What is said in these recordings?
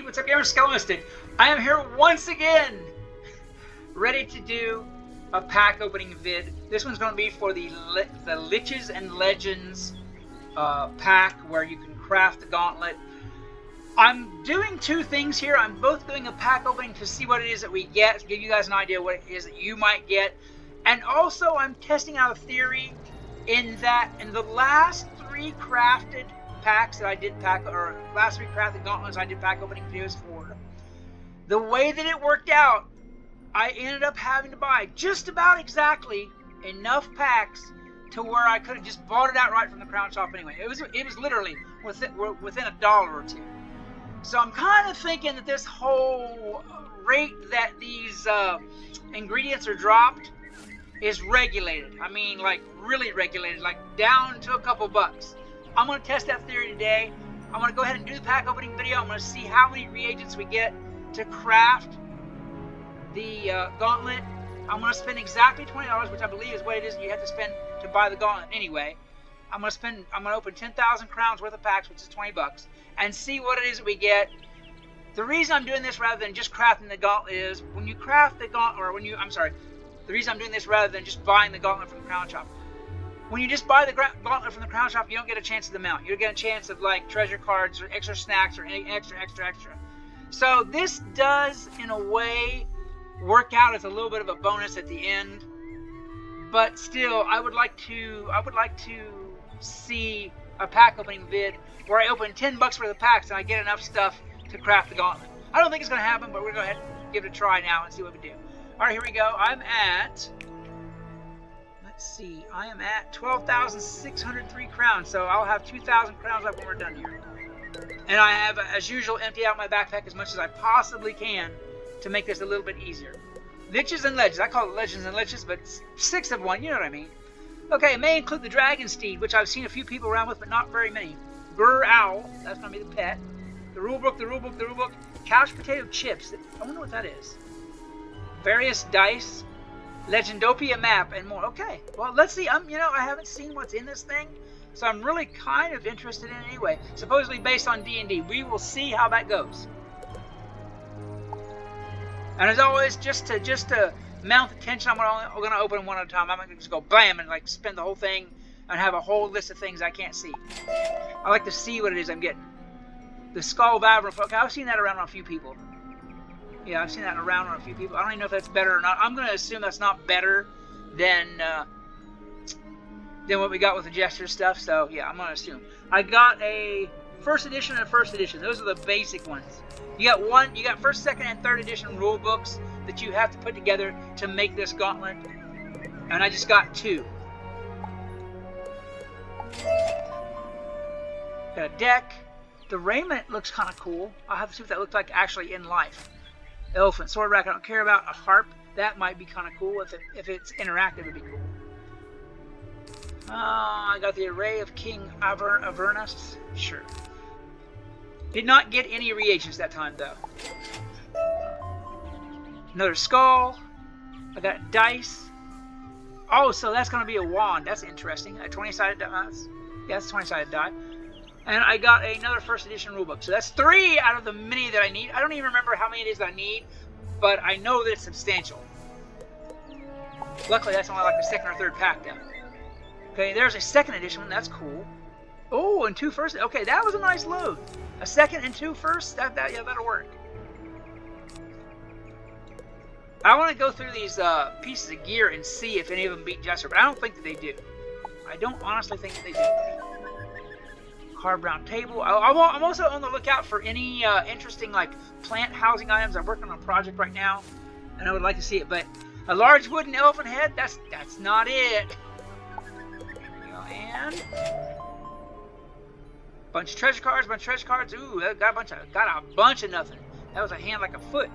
what's up, Gamer Skeleton? I am here once again, ready to do a pack opening vid. This one's going to be for the Liches and Legends pack, where you can craft the gauntlet. I'm doing two things here. I'm both doing a pack opening to see what it is that we get, to give you guys an idea what it is that you might get. And also I'm testing out a theory in that in the last 3 crafted packs that I did last 3 crafted gauntlets I did pack opening videos for, the way that it worked out, I ended up having to buy just about exactly enough packs to where I could have just bought it outright from the crown shop anyway. It was literally within $1 or $2. So I'm kind of thinking that this whole rate that these ingredients are dropped is regulated. I mean, like really regulated, like down to a couple bucks. I'm going to test that theory today. I'm going to go ahead and do the pack opening video. I'm going to see how many reagents we get to craft the gauntlet. I'm going to spend exactly $20, which I believe is what it is you have to spend to buy the gauntlet anyway. I'm going to open 10,000 crowns worth of packs, which is 20 bucks, and see what it is that we get. The reason I'm doing this rather than just crafting the gauntlet is when you craft the gauntlet, the reason I'm doing this rather than just buying the gauntlet from the crown shop. When you just buy the gauntlet from the crown shop, you don't get a chance of the mount. You don't get a chance of like treasure cards or extra snacks or any extra. So this does, in a way, work out as a little bit of a bonus at the end. But still, I would like to see a pack opening vid where I open 10 bucks worth of packs and I get enough stuff to craft the gauntlet. I don't think it's going to happen, but we're going to go ahead and give it a try now and see what we do. Alright, here we go. I'm at 12,603 crowns, so I'll have 2,000 crowns left when we're done here. And I have, as usual, emptied out my backpack as much as I possibly can to make this a little bit easier. Liches and Legends. I call it Legends and Liches, but 6 of one, you know what I mean. Okay, it may include the Dragon Steed, which I've seen a few people around with, but not very many. Grr Owl, that's going to be the pet. The rulebook. Couch Potato Chips. I wonder what that is. Various dice. Legendopia map, and more. Okay, well, let's see. I haven't seen what's in this thing, so I'm really kind of interested in it anyway. Supposedly based on D&D. We will see how that goes. And as always, just to mount the tension, I'm going to open one at a time. I'm going to just go blam and like spin the whole thing and have a whole list of things I can't see. I like to see what it is I'm getting. The Skull of Avernus. Okay, I've seen that around on a few people. Yeah, I've seen that around on a few people. I don't even know if that's better or not. I'm going to assume that's not better than what we got with the gesture stuff. So, yeah, I'm going to assume. I got a first edition and a first edition. Those are the basic ones. You got first, second, and third edition rule books that you have to put together to make this gauntlet. And I just got 2. Got a deck. The raiment looks kind of cool. I'll have to see what that looks like actually in life. Elephant, sword rack, I don't care about. A harp, that might be kind of cool. If it's interactive, it'd be cool. I got the array of King Avernus. Sure. Did not get any reagents that time, though. Another skull. I got dice. Oh, so that's going to be a wand. That's interesting. A 20-sided die. Yeah, it's a 20-sided die. And I got another first edition rulebook. So that's 3 out of the many that I need. I don't even remember how many it is that I need, but I know that it's substantial. Luckily, that's only like the second or third pack now. Okay, there's a second edition one. That's cool. Oh, and 2 first. Okay, that was a nice load. A second and 2 first. Yeah, that'll work. I want to go through these pieces of gear and see if any of them beat Jester, but I don't think that they do. I don't honestly think that they do. Carved round table. I'm also on the lookout for any interesting like plant housing items. I'm working on a project right now, and I would like to see it. But a large wooden elephant head, that's not it. There we go. And bunch of treasure cards. Ooh, got a bunch of nothing. That was a hand like a foot.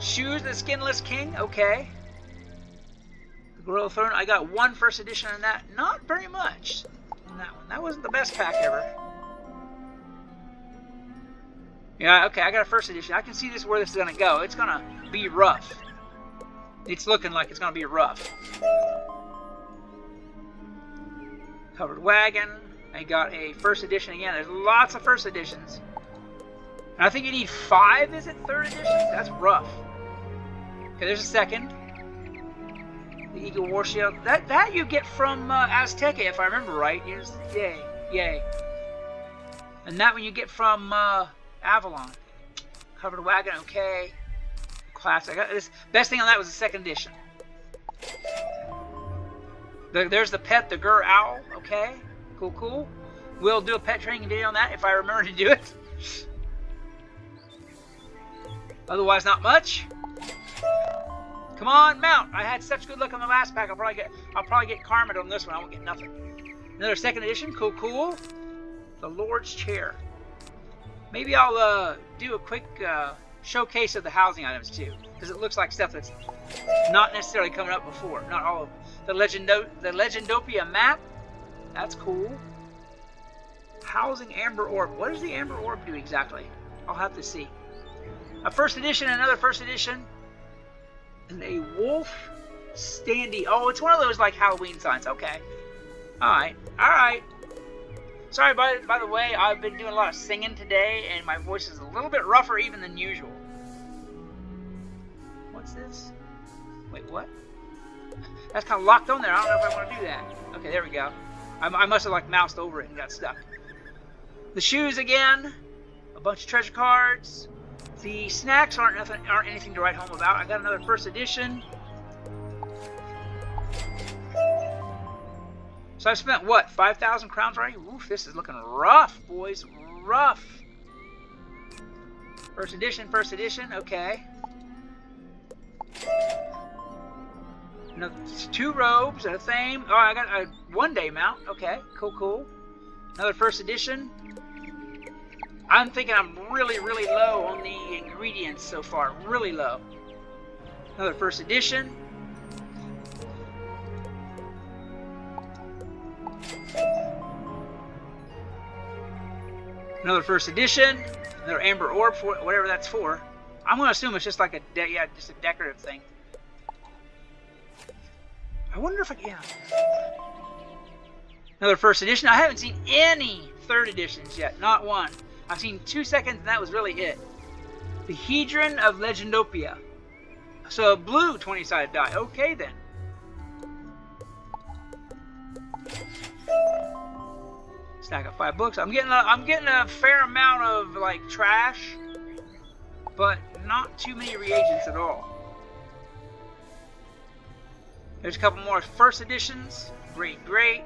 Shoes, the Skinless King. Okay. Royal Throne, I got 1 first edition on that. Not very much on that one. That wasn't the best pack ever. Yeah, okay, I got a first edition. I can see where this is going to go. It's going to be rough. It's looking like it's going to be rough. Covered wagon. I got a first edition again. There's lots of first editions. And I think you need 5, is it? Third editions? That's rough. Okay, there's a second. The Eagle War Shield. That you get from Azteca, if I remember right. Yay, yay. And that one you get from Avalon. Covered wagon, okay. Classic. This best thing on that was the second edition. There's the pet, the Gur Owl. Okay, cool, cool. We'll do a pet training video on that if I remember to do it. Otherwise, not much. Come on, mount! I had such good luck on the last pack. I'll probably get karma on this one. I won't get nothing. Another second edition. Cool, cool. The Lord's Chair. Maybe I'll do a quick showcase of the housing items too, because it looks like stuff that's not necessarily coming up before. Not all of them. The Legendopia map. That's cool. Housing Amber Orb. What does the Amber Orb do exactly? I'll have to see. A first edition, another first edition. And a wolf standee. Oh, it's one of those like Halloween signs. Okay. Alright. Alright. Sorry, by the way, I've been doing a lot of singing today, and my voice is a little bit rougher even than usual. What's this? Wait, what? That's kind of locked on there. I don't know if I want to do that. Okay, there we go. I must have like moused over it and got stuck. The shoes again. A bunch of treasure cards. The snacks aren't anything to write home about. I got another first edition. So I've spent, what, 5,000 crowns already? Oof, this is looking rough, boys. Rough. First edition, okay. Another 2 robes and a theme. Oh, I got a 1-day mount. Okay, cool, cool. Another first edition. I'm thinking I'm really, really low on the ingredients so far. Really low. Another first edition. Another first edition. Another Amber Orb, for whatever that's for. I'm going to assume it's just like a just a decorative thing. I wonder if yeah. Another first edition. I haven't seen any third editions yet. Not one. I've seen 2 seconds, and that was really it. The Hedron of Legendopia. So a blue 20-sided die. Okay then. Stack of 5 books. I'm getting a fair amount of like trash, but not too many reagents at all. There's a couple more first editions. Great, great.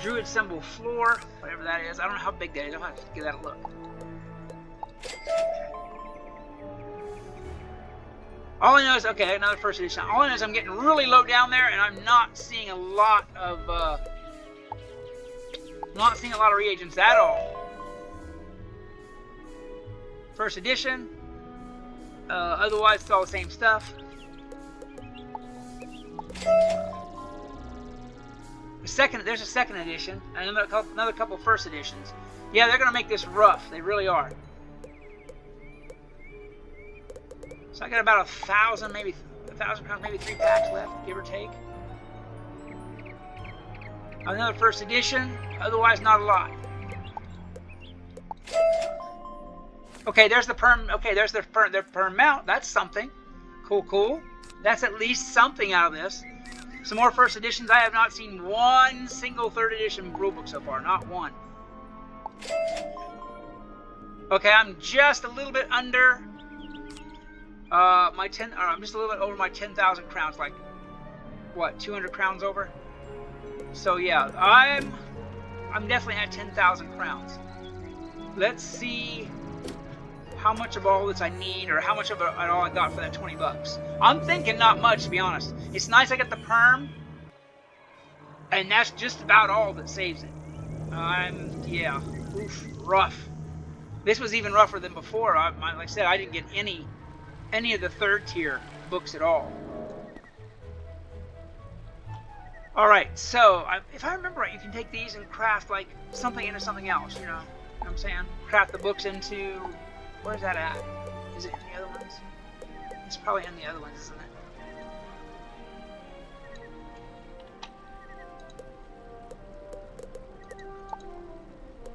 Druid symbol floor, whatever that is. I don't know how big that is. I'll have to give that a look. All I know is, okay, another first edition. All I know is I'm getting really low down there, and I'm not seeing a lot of reagents at all. First edition. Otherwise, it's all the same stuff. There's a second edition, and another couple first editions. Yeah, they're gonna make this rough. They really are. So I got about 1,000, maybe 1,000 pounds, maybe 3 packs left, give or take. Another first edition. Otherwise, not a lot. Okay, there's the perm. Okay, there's the perm mount. That's something. Cool, cool. That's at least something out of this. Some more first editions. I have not seen one single third edition rulebook so far. Not one. Okay, I'm just a little bit under my 10. Or I'm just a little bit over my 10,000 crowns. Like what? 200 crowns over. So yeah, I'm definitely at 10,000 crowns. Let's see how much of all this I need, or how much of it all I got for that 20 bucks. I'm thinking not much, to be honest. It's nice I got the perm, and that's just about all that saves it. Yeah, oof, rough. This was even rougher than before. Like I said, I didn't get any of the third tier books at all. Alright, so if I remember right, you can take these and craft like something into something else, you know what I'm saying? Craft the books into... Where's that at? Is it in the other ones? It's probably in the other ones, isn't it?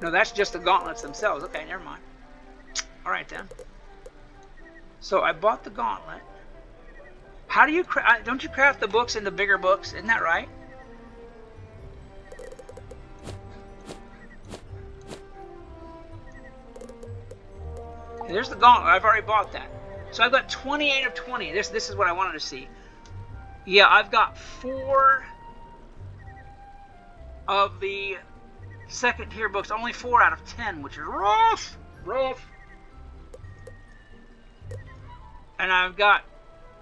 No, that's just the gauntlets themselves. Okay, never mind. Alright then. So I bought the gauntlet. How do you craft? Don't you craft the books into bigger books? Isn't that right? There's the gauntlet. I've already bought that. So I've got 28 of 20. This is what I wanted to see. Yeah, I've got 4 of the second tier books. Only 4 out of 10, which is rough. Rough. And I've got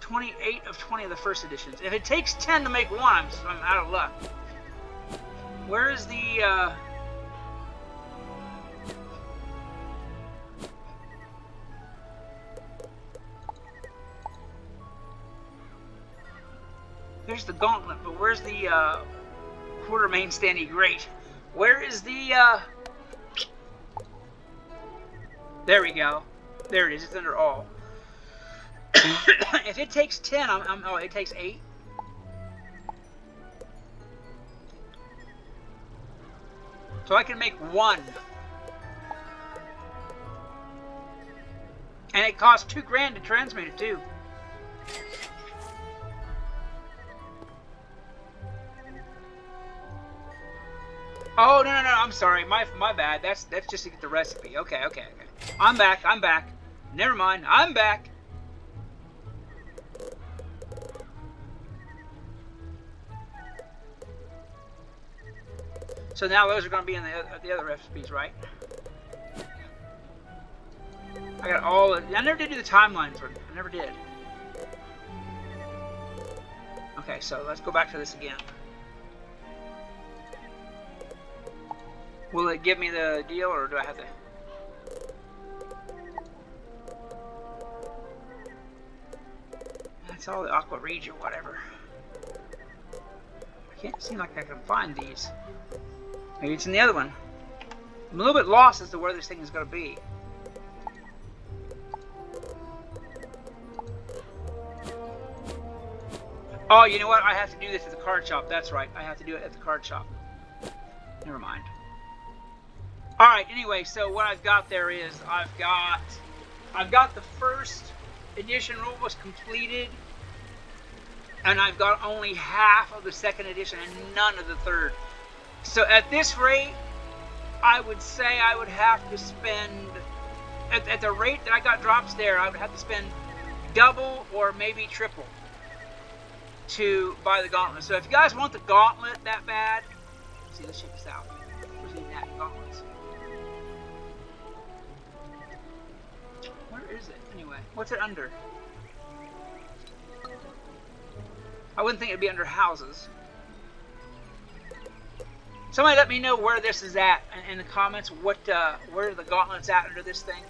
28 of 20 of the first editions. If it takes 10 to make one, I'm out of luck. Where is the... There's the gauntlet, but where's the Quartermain Standy Great? Where is the... There we go. There it is. It's under all. If it takes 10, oh, it takes 8. So I can make 1. And it costs $2 grand to transmit it too. Oh, no, I'm sorry. My bad. That's just to get the recipe. Okay. I'm back. Never mind. I'm back. So now those are going to be in the other recipes, right? I got all... I never did do the timelines. I never did. Okay, so let's go back to this again. Will it give me the deal, or do I have to... That's all the Aqua Regia, whatever. I can't seem like I can find these. Maybe it's in the other one. I'm a little bit lost as to where this thing is going to be. Oh, you know what? I have to do this at the card shop. That's right. I have to do it at the card shop. Never mind. Alright, anyway, so what I've got there is I've got the first edition rulebooks completed, and I've got only half of the second edition and none of the third. So at this rate, I would say I would have to spend, at the rate that I got drops there, I would have to spend double or maybe triple to buy the gauntlet. So if you guys want the gauntlet that bad, let's see, let's check this out. Where's the gauntlets? Where is it anyway? What's it under? I wouldn't think it'd be under houses. Somebody let me know where this is at in the comments. What where the gauntlet's at under this thing.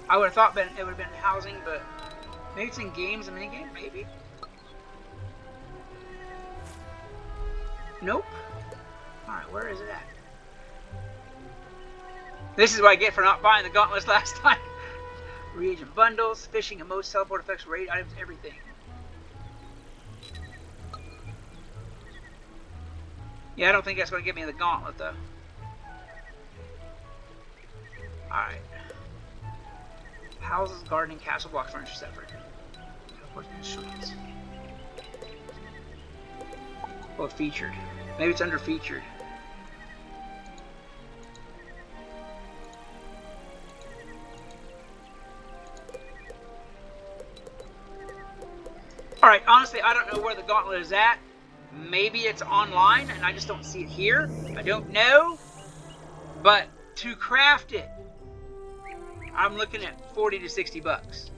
I would have thought it would have been housing, but maybe it's in games, a minigame, maybe. Nope. Alright, where is it at? This is what I get for not buying the gauntlets last time. Reagent bundles, fishing, emotes, teleport effects, raid items, everything. Yeah, I don't think that's going to give me the gauntlet, though. Alright. Houses, gardening, castle, block, furniture, separate. Teleport instruments. Oh, featured. Maybe it's under featured. Alright, honestly, I don't know where the gauntlet is at. Maybe it's online and I just don't see it here. I don't know. But to craft it, I'm looking at 40 to 60 bucks.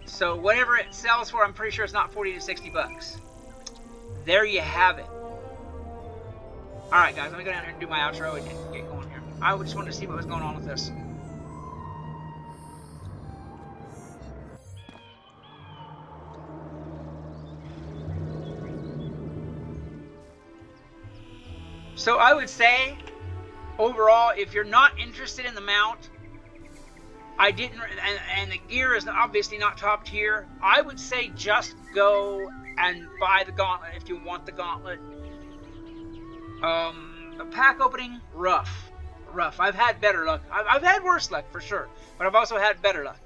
So whatever it sells for, I'm pretty sure it's not 40 to 60 bucks. There you have it. Alright guys, let me go down here and do my outro and get going here. I just wanted to see what was going on with this. So I would say, overall, if you're not interested in the mount, and the gear is obviously not top tier, I would say just go and buy the gauntlet if you want the gauntlet. The pack opening, rough. rough. I've had better luck. I've had worse luck for sure, but I've also had better luck.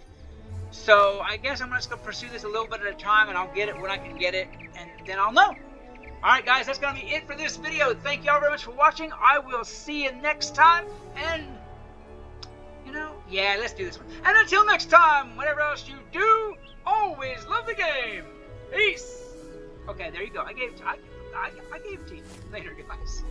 So I guess I'm just gonna pursue this a little bit at a time, and I'll get it when I can get it, and then I'll know. Alright guys, that's gonna be it for this video. Thank y'all very much for watching. I will see you next time, and yeah, let's do this one. And until next time, whatever else you do, always love the game. Peace. Okay, there you go. I gave it to you. Later, guys.